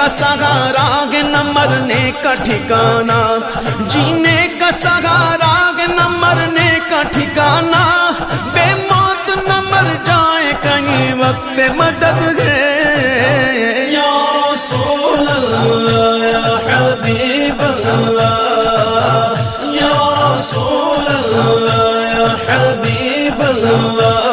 का सहाराग न मरने का ठिकाना, जीने का सहाराग न मरने का ठिकाना, बेमौत न मर जाए कहीं वक्त मदद है। या रसूल अल्लाह या हबीब अल्लाह, या रसूल अल्लाह या हबीब अल्लाह।